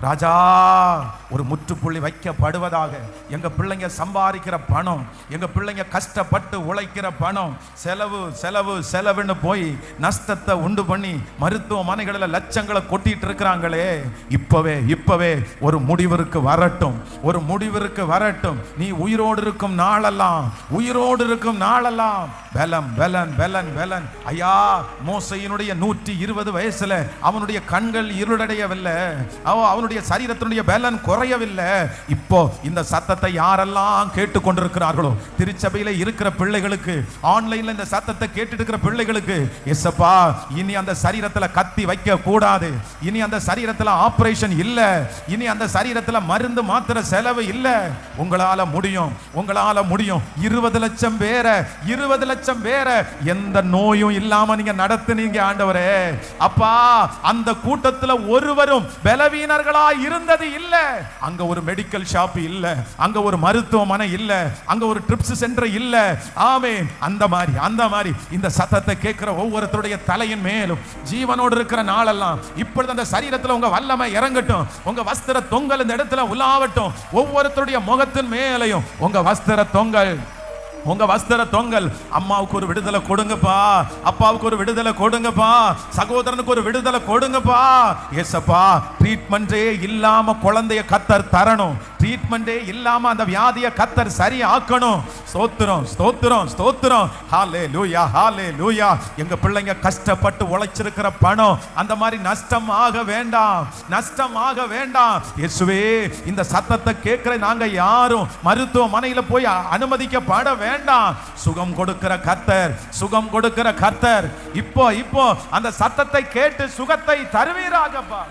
ராஜா ஒரு முற்றுப்புள்ளி வைக்கப்படுவதாக. எங்க பிள்ளைங்க சம்பாதிக்கிற பணம், எங்க பிள்ளைங்க கஷ்டப்பட்டு உழைக்கிற பணம் செலவு செலவு செலவுன்னு போய் நஷ்டத்தை உண்டு பண்ணி மருத்துவமனைகளில் லட்சங்களை கொட்டிட்டு இருக்கிறாங்களே, இப்பவே ஒரு முடிவிற்கு வரட்டும், ஒரு முடிவிற்கு வரட்டும். நீ உயிரோடு இருக்கும் நாளெல்லாம், உயிரோடு இருக்கும் நாளெல்லாம் பலம் பலன் பலன் பலன். ஐயா, மோசையினுடைய 120 வயசுல அவனுடைய கண்கள் இருளடையவில்லை, அவனுடைய சரீரத்தினுடைய பலன் குறையவில்லை. இப்போ இந்த சத்தத்தை யாரெல்லாம் கேட்டு கொண்டிருக்கிறார்களோ, திருச்சபையில இருக்கிற பிள்ளைகளுக்கு, ஆன்லைன்ல இந்த சத்தத்தை கேட்டு இருக்கிற பிள்ளைகளுக்கு, எஸ்ஸப்பா இனி அந்த சரீரத்துல கத்தி வைக்க கூடாது, இனி அந்த சரீரத்துல ஆபரேஷன் இல்ல, இனி அந்த சரீரத்துல மருந்து மாத்திர செலவு இல்ல. உங்களால முடியும், உங்களால முடியும். 20 லட்சம் பேரை, 20 லட்சம் பேரை எந்த நோயும் இல்லாம நீங்க நடத்துனீங்க ஆண்டவரே. அப்பா, அந்த கூட்டத்துல ஒருவரும் பலவீனர்களா இருந்தது இல்ல. அங்க ஒரு மெடிக்கல் ஷாப் இல்ல, அங்க ஒரு மருத்துவமனை இல்ல, அங்க ஒரு ட்ரிப்ஸ் சென்டர் இல்ல. ஆமென். அந்த மாதிரி இந்த சத்தத்தை கேட்கிற ஒவ்வொருத்தருடைய தலையின் மேலும் ஜீவனோடு இருக்கிற நாளெல்லாம் இப்பொழுது அந்த சரீரத்துல உங்க வல்லமை இறங்கட்டும். உங்க வஸ்திர தொங்கல் இந்த இடத்துல உலாவட்டும். ஒவ்வொருத்தருடைய முகத்தின் மேலையும் உங்க வஸ்திர தொங்கல், உங்க வஸ்திர தொங்கல். அம்மாவுக்கு ஒரு விடுதலை கொடுங்கப்பா, அப்பாவுக்கு ஒரு விடுதலை கொடுங்கப்பா, சகோதரனுக்கு ஒரு விடுதலை கொடுங்கப்பா. ஏசப்பா, ட்ரீட்மெண்டே இல்லாம குழந்தைய கத்தர் தரணும், ட்ரீட்மெண்டே இல்லாம அந்த வியாதியை கத்தர் சரி ஆக்கணும். ஸ்தோத்திரம் ஸ்தோத்திரம் ஸ்தோத்திரம். ஹல்லேலூயா ஹல்லேலூயா. எங்க பிள்ளைங்க கஷ்டப்பட்டு உழைச்சிருக்கிற பணம் அந்த மாதிரி நஷ்டம் ஆக வேண்டாம், நஷ்டம் ஆக வேண்டாம். இயேசுவே, இந்த சத்தத்தை கேட்கிற நாங்க யாரும் மருத்துவமனையில போய் அனுமதிக்கப்பட வேண்டாம். சுகம் கொடுக்கிற கர்த்தர், சுகம் கொடுக்கிற கர்த்தர் இப்போ அந்த சத்தத்தை கேட்டு சுகத்தை தருவீராகப்பா.